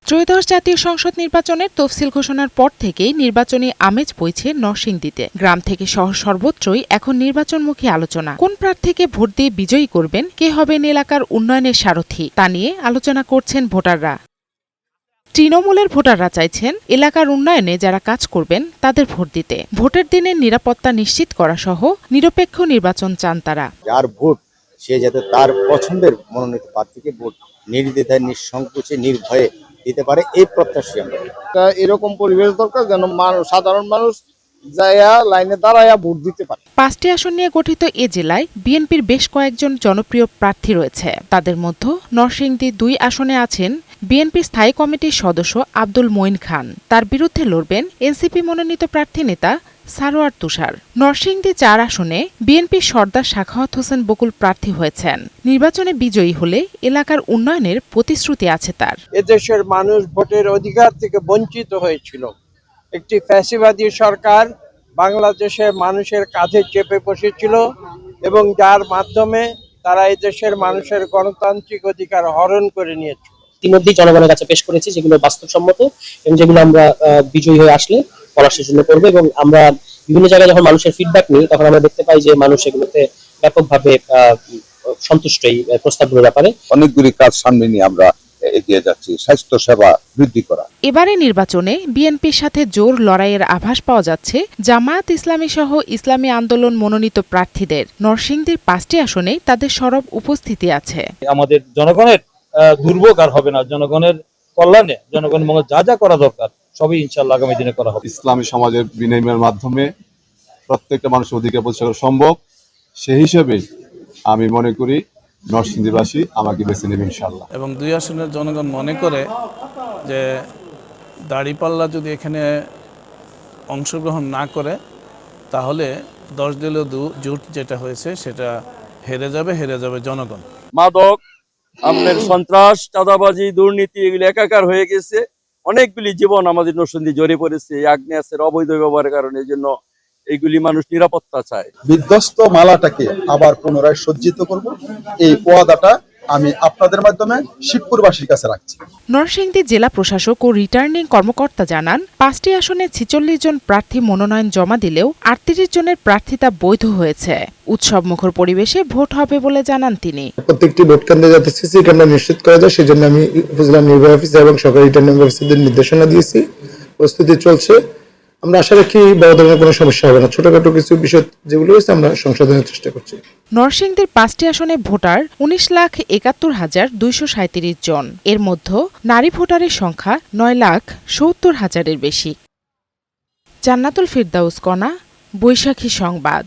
ত্রয়োদশ জাতীয় সংসদ নির্বাচনের তফসিল ঘোষণার পর থেকেই নির্বাচনী আমেজ বইছে নরসিংদীতে। গ্রাম থেকে শহর সর্বত্রই এখন নির্বাচনমুখী আলোচনা। কোন প্রার্থীকে ভোট দিয়ে বিজয়ী করবেন, কে হবেন এলাকার উন্নয়নের সারথি, তা নিয়ে আলোচনা করছেন ভোটাররা। তৃণমূলের ভোটাররা চাইছেন এলাকার উন্নয়নে যারা কাজ করবেন তাদের ভোট দিতে। ভোটের দিনের নিরাপত্তা নিশ্চিত করা সহ নিরপেক্ষ নির্বাচন চান তারা। যার ভোট সে যাতে তার পছন্দের মনোনীত প্রার্থীকে ভোট নির্দ্বিধায়, নিঃসংকোচে, নির্ভয়ে দিতে পারে, এই প্রত্যাশী আমরা। এরকম পরিবেশ দরকার যেন সাধারণ মানুষ লাইনে দাঁড়ায়া ভোট দিতে পারে। 5টি আসন নিয়ে গঠিত এ জেলায় বিএনপির বেশ কয়েকজন জনপ্রিয় প্রার্থী রয়েছে। তাদের মধ্যে নরসিংদী 2 আসনে আছেন বিএনপি স্থায়ী কমিটির সদস্য আব্দুল মঈন খান। তার বিরুদ্ধে লড়বেন এনসিপি মনোনীত প্রার্থী নেতা সারোয়ার তুষার। নরসিংদী 4 আসনে বিএনপির সর্দার সাখাওয়াত হোসেন বকুল প্রার্থী হয়েছেন। নির্বাচনে বিজয়ী হলে এলাকার উন্নয়নের প্রতিশ্রুতি আছে তার। এদেশের মানুষ ভোটের অধিকার থেকে বঞ্চিত হয়েছিল। একটি ফ্যাসিবাদী সরকার বাংলাদেশের মানুষের কাঁধে চেপে বসেছিল এবং যার মাধ্যমে তারা এদেশের মানুষের গণতান্ত্রিক অধিকার হরণ করে নিয়েছিল। ইতিমধ্যেই জনগণের কাছে পেশ করেছি, যেগুলো বাস্তবসম্মত এবং যেগুলো আমরা বিজয়ী হয়ে আসলে পলাশের জন্য করবো। এবং আমরা বিভিন্ন জায়গায় যখন মানুষের ফিডব্যাক নিই তখন আমরা দেখতে পাই যে মানুষ এগুলোতে ব্যাপকভাবে সন্তুষ্ট এই প্রস্তাবগুলোর ব্যাপারে। অনেকগুলি কাজ সামনে নিয়ে আমরা এগিয়ে যাচ্ছি, স্বাস্থ্য সেবা বৃদ্ধি করা। এবারে নির্বাচনে বিএনপির সাথে জোর লড়াইয়ের আভাস পাওয়া যাচ্ছে জামায়াত ইসলামী সহ ইসলামী আন্দোলন মনোনীত প্রার্থীদের। নরসিংদীর 5টি আসনেই তাদের সরব উপস্থিতি আছে। আমাদের জনগণের দুর্ভোগ আর হবে না, জনগণের কল্যাণে, জনগণের মঙ্গল যা যা করা দরকার সবই ইনশাআল্লাহ আগামী দিনে করা হবে। ইসলামী সমাজের বিনিময়ের মাধ্যমে প্রত্যেকটা মানুষের অধিকার প্রতিষ্ঠা করা সম্ভব। সেই হিসেবে আমি মনে করি নরসিংদীবাসী আমাকে বেছে নেবে ইনশাআল্লাহ। এবং 2 আসনের জনগণ মনে করে যে দাঁড়িপাল্লা যদি এখানে অংশগ্রহণ না করে তাহলে 10 দলীয় জোট যেটা হয়েছে সেটা হেরে যাবে জনগণ। মাদক, আপনার সন্ত্রাস, চাঁদাবাজি, দুর্নীতি এগুলি একাকার হয়ে গেছে। অনেকগুলি জীবন আমাদের নরসিংদী জড়িয়ে পড়েছে আগ্নেয়াস্ত্রের অবৈধ ব্যবহারের কারণে। এই জন্য এইগুলি মানুষ নিরাপত্তা চায়। বিধ্বস্ত মালাটাকে আবার পুনরায় সজ্জিত করব, এই ওয়াদাটা আমি আপনাদের মাধ্যমে শিবপুরবাসীর কাছে রাখছি। নরসিংদী জেলা প্রশাসক ও রিটার্নিং কর্মকর্তা জানান, 5টি আসনে 46 জন প্রার্থী মনোনয়ন জমা দিলেও 38 জনের প্রার্থিতা বৈধ হয়েছে। উৎসবমুখর পরিবেশে ভোট হবে বলে জানান তিনি। প্রত্যেকটি ভোট কেন্দ্রে যাতে সিসি ক্যামেরা নিশ্চিত করা যায় সেজন্য আমি উপজেলা নির্বাহী অফিস এবং সরকারি রিটার্নিং অফিসারদের নির্দেশনা দিয়েছি। প্রস্তুতি চলছে। আমরা আশা রাখি বড় ধরনের কোনো সমস্যা হবে না। ছোটখাটো কিছু বিষয় যেগুলো রয়েছে আমরা সংশোধনের চেষ্টা করছি। নরসিংদীর 5টি আসনে ভোটার 19,71,237 জন। এর মধ্যে নারী ভোটারের সংখ্যা 9,70,000-এর বেশি। জান্নাতুল ফিরদাউস কণা, বৈশাখী সংবাদ।